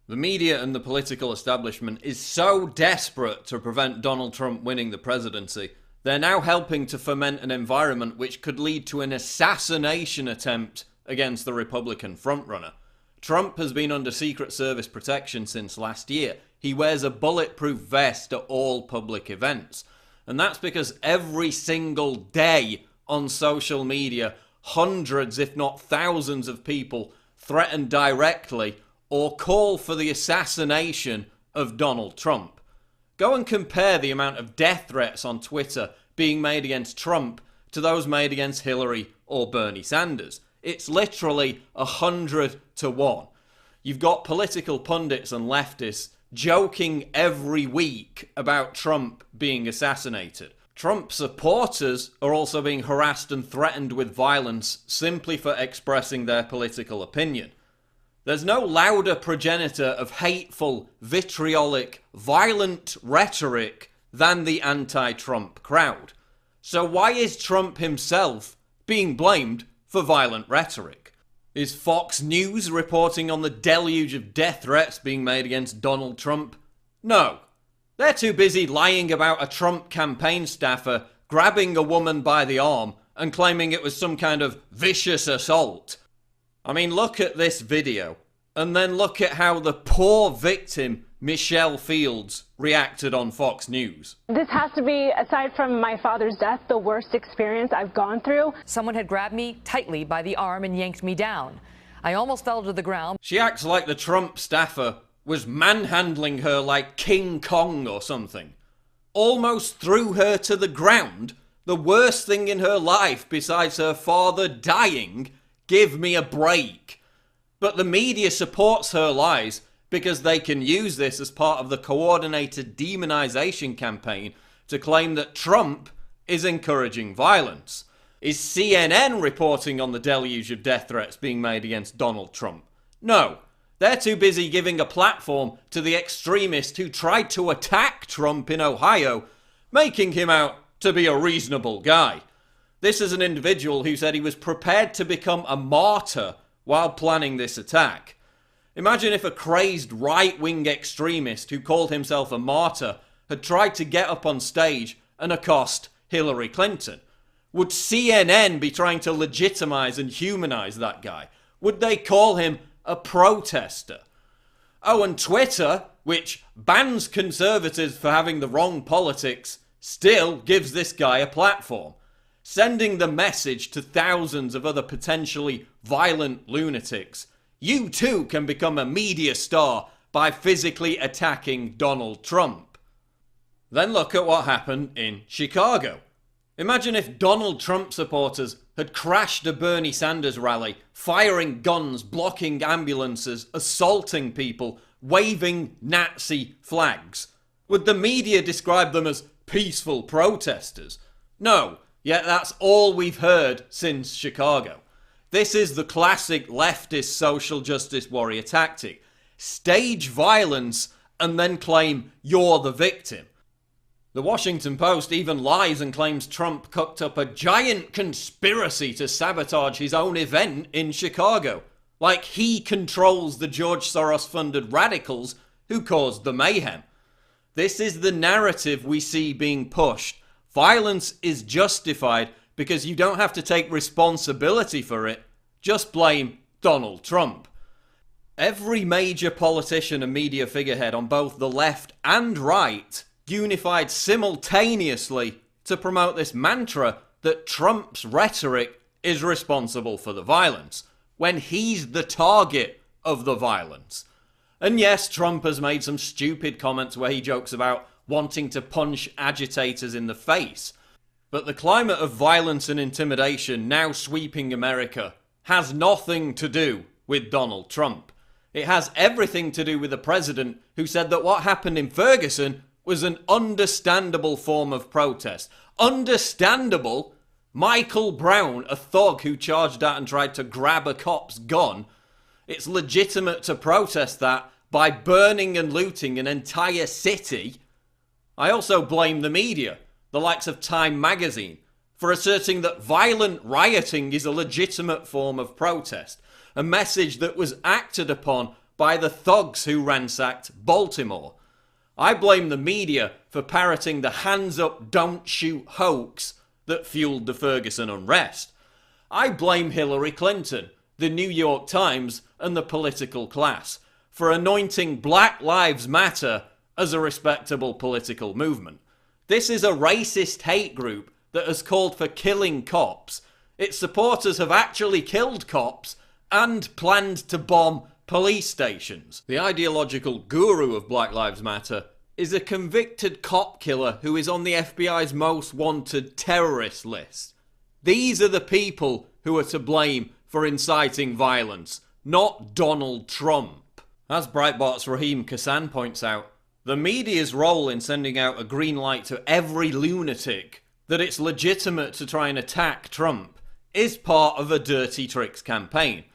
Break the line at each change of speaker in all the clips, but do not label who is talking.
The media and the political establishment is so desperate to prevent Donald Trump winning the presidency, they're now helping to foment an environment which could lead to an assassination attempt against the Republican frontrunner. Trump has been under Secret Service protection since last year. He wears a bulletproof vest at all public events. And that's because every single day on social media, hundreds if not thousands of people threaten directly or call for the assassination of Donald Trump. Go and compare the amount of death threats on Twitter being made against Trump to those made against Hillary or Bernie Sanders. It's literally 100 to 1. You've got political pundits and leftists joking every week about Trump being assassinated. Trump supporters are also being harassed and threatened with violence simply for expressing their political opinion. There's no louder progenitor of hateful, vitriolic, violent rhetoric than the anti-Trump crowd. So why is Trump himself being blamed for violent rhetoric? Is Fox News reporting on the deluge of death threats being made against Donald Trump? No. They're too busy lying about a Trump campaign staffer grabbing a woman by the arm and claiming it was some kind of vicious assault. I mean, look at this video, and then look at how the poor victim, Michelle Fields, reacted on Fox News.
This has to be, aside from my father's death, the worst experience I've gone through.
Someone had grabbed me tightly by the arm and yanked me down. I almost fell to the ground.
She acts like the Trump staffer was manhandling her like King Kong or something. Almost threw her to the ground. The worst thing in her life besides her father dying. Give me a break. But the media supports her lies because they can use this as part of the coordinated demonization campaign to claim that Trump is encouraging violence. Is CNN reporting on the deluge of death threats being made against Donald Trump? No. They're too busy giving a platform to the extremist who tried to attack Trump in Ohio, making him out to be a reasonable guy. This is an individual who said he was prepared to become a martyr while planning this attack. Imagine if a crazed right-wing extremist who called himself a martyr had tried to get up on stage and accost Hillary Clinton. Would CNN be trying to legitimize and humanize that guy? Would they call him a protester? Oh, and Twitter, which bans conservatives for having the wrong politics, still gives this guy a platform, sending the message to thousands of other potentially violent lunatics. You too can become a media star by physically attacking Donald Trump. Then look at what happened in Chicago. Imagine if Donald Trump supporters had crashed a Bernie Sanders rally, firing guns, blocking ambulances, assaulting people, waving Nazi flags. Would the media describe them as peaceful protesters? No, yet that's all we've heard since Chicago. This is the classic leftist social justice warrior tactic. Stage violence and then claim you're the victim. The Washington Post even lies and claims Trump cooked up a giant conspiracy to sabotage his own event in Chicago. Like he controls the George Soros-funded radicals who caused the mayhem. This is the narrative we see being pushed. Violence is justified because you don't have to take responsibility for it. Just blame Donald Trump. Every major politician and media figurehead on both the left and right unified simultaneously to promote this mantra that Trump's rhetoric is responsible for the violence, when he's the target of the violence. And yes, Trump has made some stupid comments where he jokes about wanting to punch agitators in the face. But the climate of violence and intimidation now sweeping America has nothing to do with Donald Trump. It has everything to do with the president who said that what happened in Ferguson was an understandable form of protest. Understandable? Michael Brown, a thug who charged out and tried to grab a cop's gun, it's legitimate to protest that by burning and looting an entire city. I also blame the media, the likes of Time magazine, for asserting that violent rioting is a legitimate form of protest, a message that was acted upon by the thugs who ransacked Baltimore. I blame the media for parroting the hands up, don't shoot hoax that fueled the Ferguson unrest. I blame Hillary Clinton, the New York Times, and the political class for anointing Black Lives Matter as a respectable political movement. This is a racist hate group that has called for killing cops. Its supporters have actually killed cops and planned to bomb police stations. The ideological guru of Black Lives Matter is a convicted cop killer who is on the FBI's most wanted terrorist list. These are the people who are to blame for inciting violence, not Donald Trump. As Breitbart's Raheem Kassan points out, the media's role in sending out a green light to every lunatic that it's legitimate to try and attack Trump is part of a dirty tricks campaign.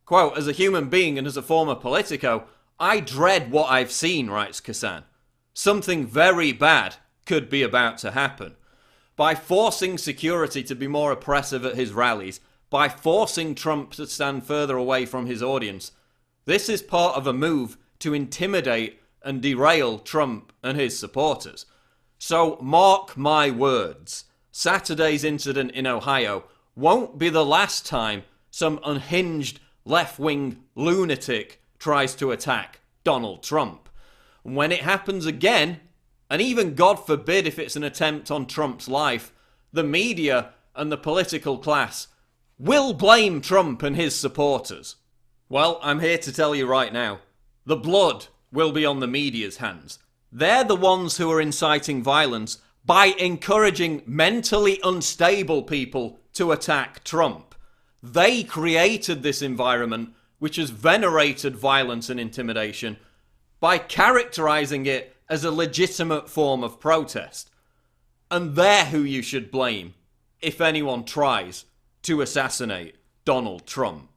Quote, as a human being and as a former Politico, I dread what I've seen, writes Kassan. Something very bad could be about to happen. By forcing security to be more oppressive at his rallies, by forcing Trump to stand further away from his audience, this is part of a move to intimidate and derail Trump and his supporters. So mark my words, Saturday's incident in Ohio won't be the last time some unhinged left-wing lunatic tries to attack Donald Trump. When it happens again, and even God forbid if it's an attempt on Trump's life, the media and the political class will blame Trump and his supporters. Well, I'm here to tell you right now, the blood will be on the media's hands. They're the ones who are inciting violence by encouraging mentally unstable people to attack Trump. They created this environment which has venerated violence and intimidation by characterizing it as a legitimate form of protest. And they're who you should blame if anyone tries to assassinate Donald Trump.